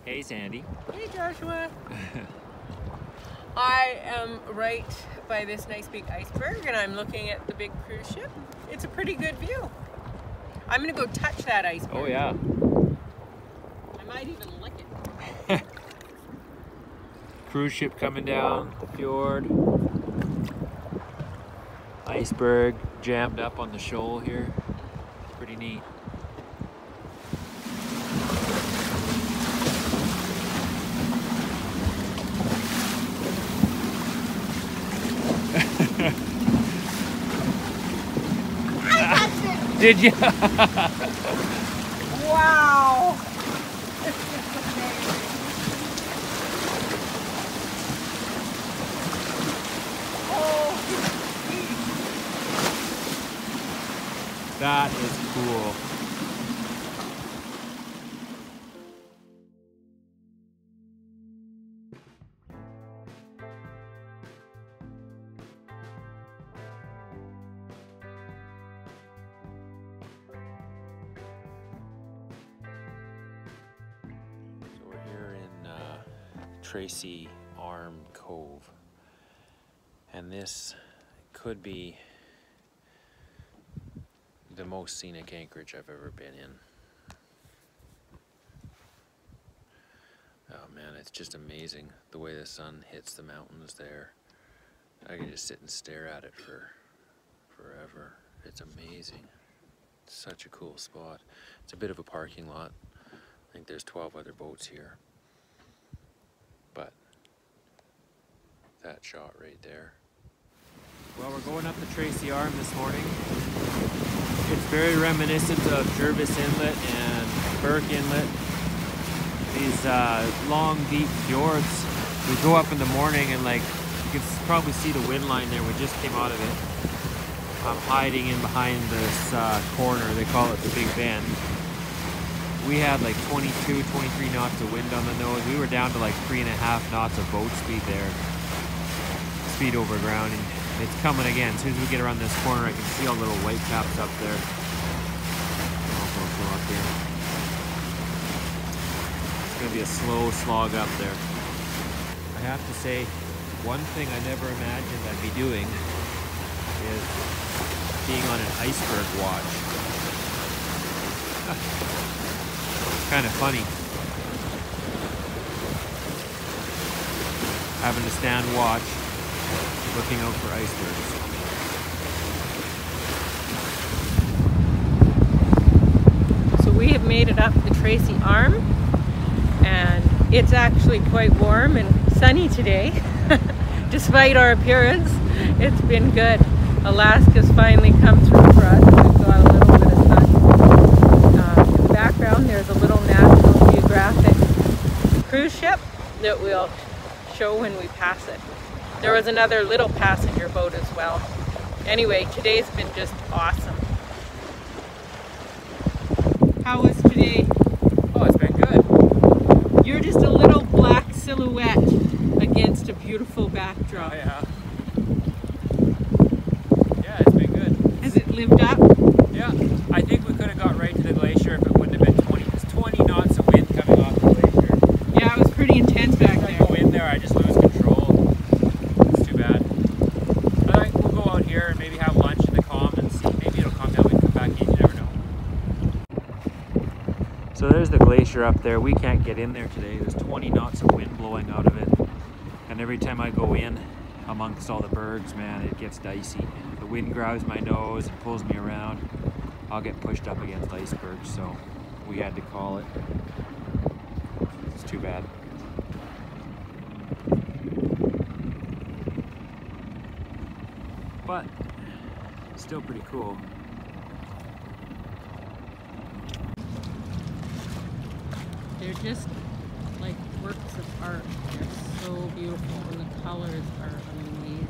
Hey, Sandy. Hey, Joshua. I am right by this nice big iceberg and I'm looking at the big cruise ship. It's a pretty good view. I'm gonna go touch that iceberg. Oh yeah. I might even lick it. Cruise ship coming down the fjord. Iceberg jammed up on the shoal here. Pretty neat. Did you? Wow! That is cool. Tracy Arm Cove, and this could be the most scenic anchorage I've ever been in. Oh man, it's just amazing the way the sun hits the mountains there. I can just sit and stare at it for forever. It's amazing. It's such a cool spot. It's a bit of a parking lot. I think there's 12 other boats here. But that shot right there. Well, we're going up the Tracy Arm this morning. It's very reminiscent of Jervis Inlet and Burke Inlet. These long, deep fjords. We go up in the morning and like, you can probably see the wind line there. We just came out of it. I'm hiding in behind this corner. They call it the Big Bend. We had like 22, 23 knots of wind on the nose. We were down to like 3.5 knots of boat speed there. Speed over ground, and it's coming again. As soon as we get around this corner, I can see all the little white caps up there. Up here. It's gonna be a slow slog up there. I have to say, one thing I never imagined I'd be doing is being on an iceberg watch. Kind of funny. Having to stand watch, looking out for icebergs. So we have made it up the Tracy Arm, and it's actually quite warm and sunny today. Despite our appearance, it's been good. Alaska's finally come through for us. We've got a little bit of sun. In the background, there's a little National Geographic cruise ship that we'll show when we pass it. There was another little passenger boat as well. Anyway, today's been just awesome. How was today? Oh, it's been good. You're just a little black silhouette against a beautiful backdrop. Oh, yeah. Yeah, it's been good. Has it lived up? Yeah, I think we could have got right to the glacier if it wouldn't have been 20. It's 20 knots of wind coming off the glacier. Yeah, it was pretty intense back there. If I go in there, I just lose control. It's too bad. But we'll go out here and maybe have lunch in the calm and see. Maybe it'll calm down. We can come back in. You never know. So there's the glacier up there. We can't get in there today. There's 20 knots of wind blowing out of it. And every time I go in amongst all the bergs, man, it gets dicey. The wind grabs my nose and pulls me around. I'll get pushed up against icebergs, so we had to call it. It's too bad. But still pretty cool. They're just like works of art. They're so beautiful and the colors are amazing.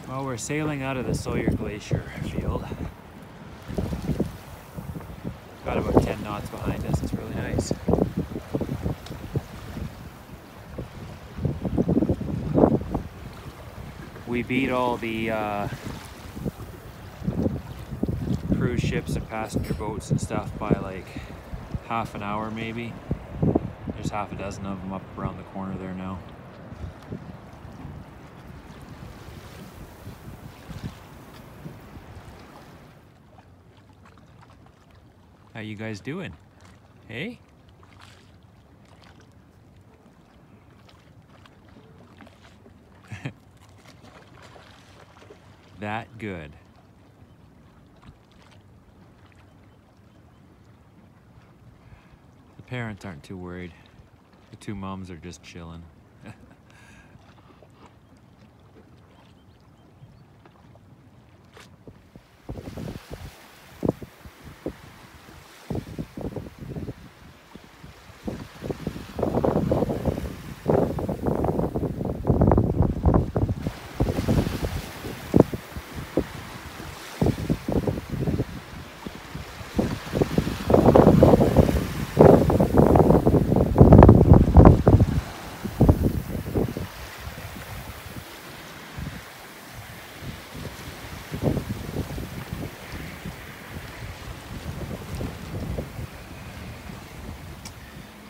Well, we're sailing out of the Sawyer Glacier field. Got about 10 knots behind us. It's really nice. We beat all the cruise ships and passenger boats and stuff by like half an hour maybe. There's half a dozen of them up around the corner there now. How you guys doing? Hey? That good. The parents aren't too worried. The two moms are just chilling.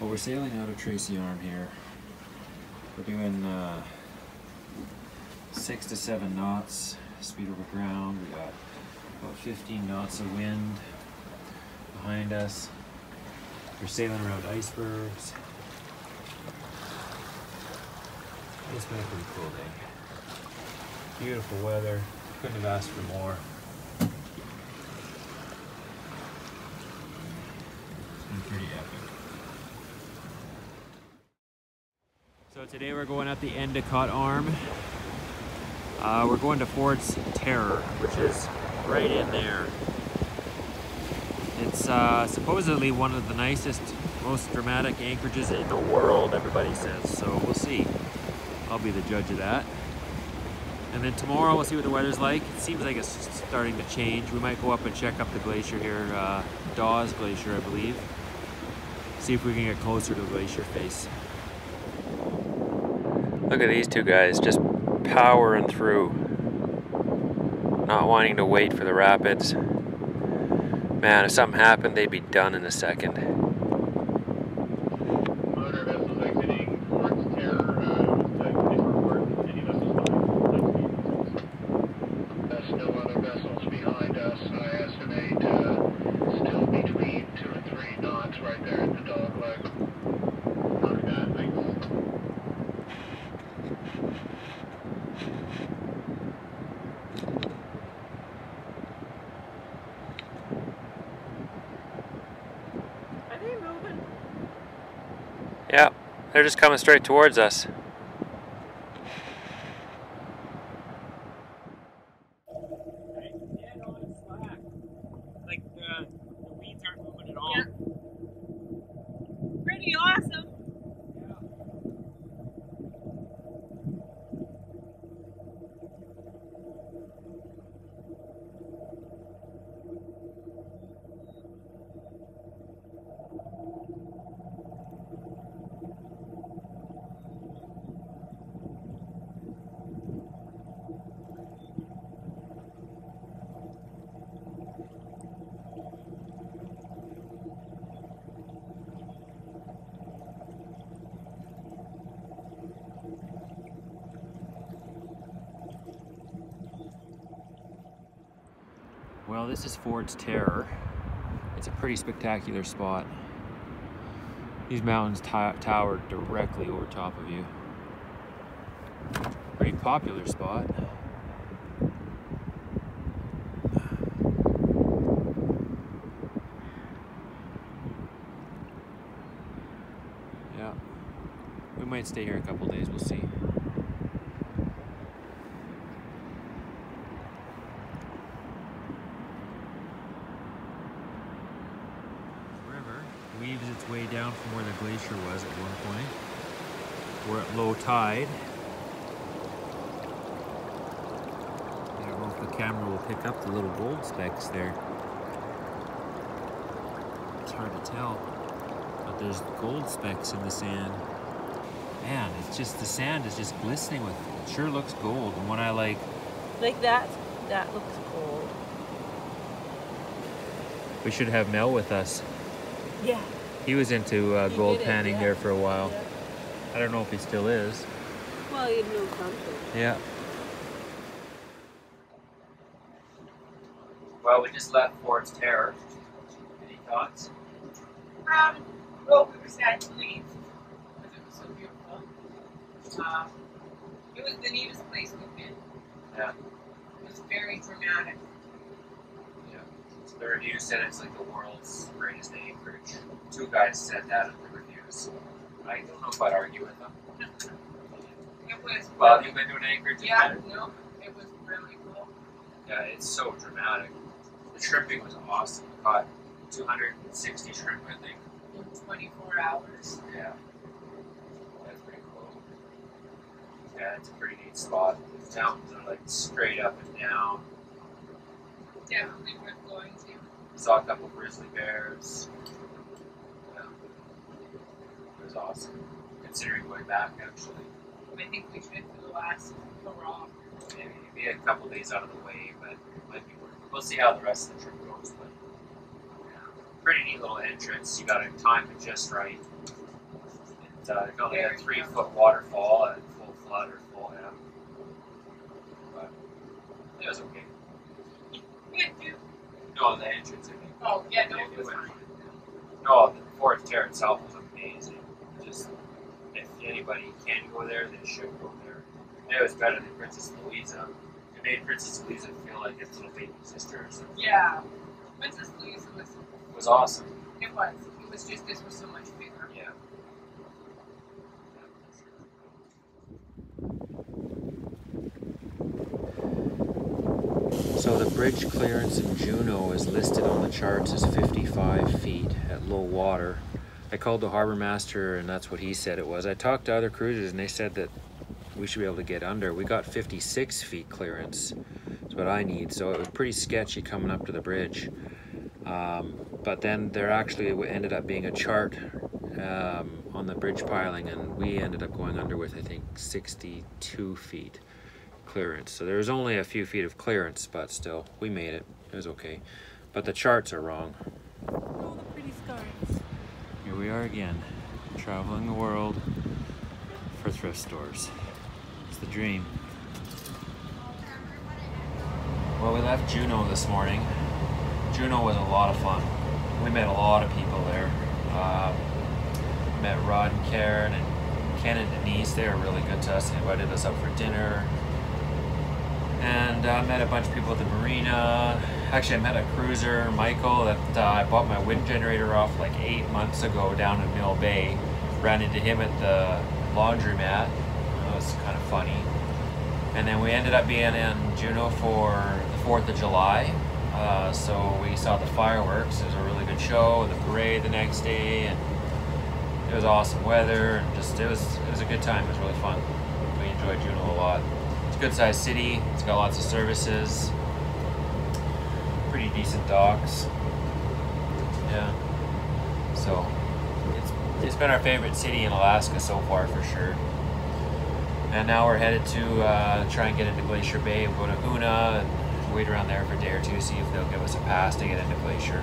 Well, we're sailing out of Tracy Arm here. We're doing 6 to 7 knots speed over ground. We got about 15 knots of wind behind us. We're sailing around Icebergs. It's been a pretty cool day. Beautiful weather. Couldn't have asked for more. It's been pretty epic. So today we're going at the Endicott Arm. We're going to Fort's Terror, which is right in there. It's supposedly one of the nicest, most dramatic anchorages in the world, everybody says. So we'll see. I'll be the judge of that. And then tomorrow we'll see what the weather's like. It seems like it's starting to change. We might go up and check up the glacier here, Dawes Glacier, I believe. See if we can get closer to the glacier face. Look at these two guys just powering through, not wanting to wait for the rapids. Man, if something happened, they'd be done in a second. Motor vessels exiting Fort's Terror. Any vessels behind? No other vessels behind us. I estimate still between 2 and 3 knots right there at the dog leg. Not bad, thanks. Yeah, they're just coming straight towards us. Like the weeds aren't moving at all. Yeah. Pretty awesome. Well, this is Fort's Terror. It's a pretty spectacular spot. These mountains tower directly over top of you. Pretty popular spot. Yeah, we might stay here a couple days, we'll see. Weaves its way down from where the glacier was at one point. We're at low tide. I don't know if the camera will pick up the little gold specks there. It's hard to tell, but there's gold specks in the sand. Man, it's it's just the sand is just glistening with, it sure looks gold. And when I like that looks gold. we should have Mel with us. Yeah. He was into gold panning there for a while. Yeah. I don't know if he still is. Well, you'd know something. Yeah. Well, we just left Ford's Terror. Any thoughts? Well, we were sad to leave because it was so beautiful. It was the neatest place we've been. Yeah. It was very dramatic. Yeah. So the review said it's like the world's greatest anchorage. 2 guys said that in the reviews. I don't know if I'd argue with them. It was. Well, have you been to an anchorage? Yeah, no, it was really cool. Yeah, it's so dramatic. The shrimping was awesome. We caught 260 shrimp, I think. In 24 hours. Yeah. That's pretty cool. Yeah, it's a pretty neat spot. The mountains are like straight up and down. Definitely worth going to. Saw a couple grizzly bears. Yeah. It was awesome. Considering going back, actually. I think we should for the last hurrah. Maybe be a couple days out of the way, but it might be worth it. We'll see how the rest of the trip goes. But yeah, pretty neat little entrance. You got to time it just right. It's only a 3-foot waterfall at full flood or full ebb. But it was okay. Good too. No, the entrance, I think. Oh, yeah, no, Yeah, it we was went fine. No, the Fort Terre itself was amazing. Just, if anybody can go there, they should go there. It was better than Princess Louisa. It made Princess Louisa feel like its little baby sister or something. Yeah. Princess Louisa was. It was awesome. It was. It was just this was so much bigger. Yeah. So the bridge clearance in Juneau is listed on the charts as 55 feet at low water. I called the harbor master and that's what he said it was. I talked to other cruisers and they said that we should be able to get under. We got 56 feet clearance. That's what I need. So it was pretty sketchy coming up to the bridge. But then there actually ended up being a chart on the bridge piling and we ended up going under with I think 62 feet clearance. So there was only a few feet of clearance, but still we made it. It was okay. But the charts are wrong. All the pretty scarves. Here we are again, traveling the world for thrift stores. It's the dream. Well, we left Juneau this morning. Juneau was a lot of fun. We met a lot of people there. Met Rod and Karen and Ken and Denise. They were really good to us. They invited us up for dinner. And I met a bunch of people at the marina. Actually, I met a cruiser, Michael, that I bought my wind generator off like 8 months ago down in Mill Bay. Ran into him at the laundromat. That was kind of funny. And then we ended up being in Juneau for the 4th of July. So we saw the fireworks. It was a really good show, and the parade the next day, and it was awesome weather, and just it was a good time. It was really fun. We enjoyed Juneau a lot. It's a good sized city. It's got lots of services. Pretty decent docks. Yeah. So it's been our favorite city in Alaska so far for sure. And now we're headed to try and get into Glacier Bay and go to Hoona and wait around there for a day or two, see if they'll give us a pass to get into Glacier.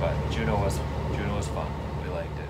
But Juneau was fun. We liked it.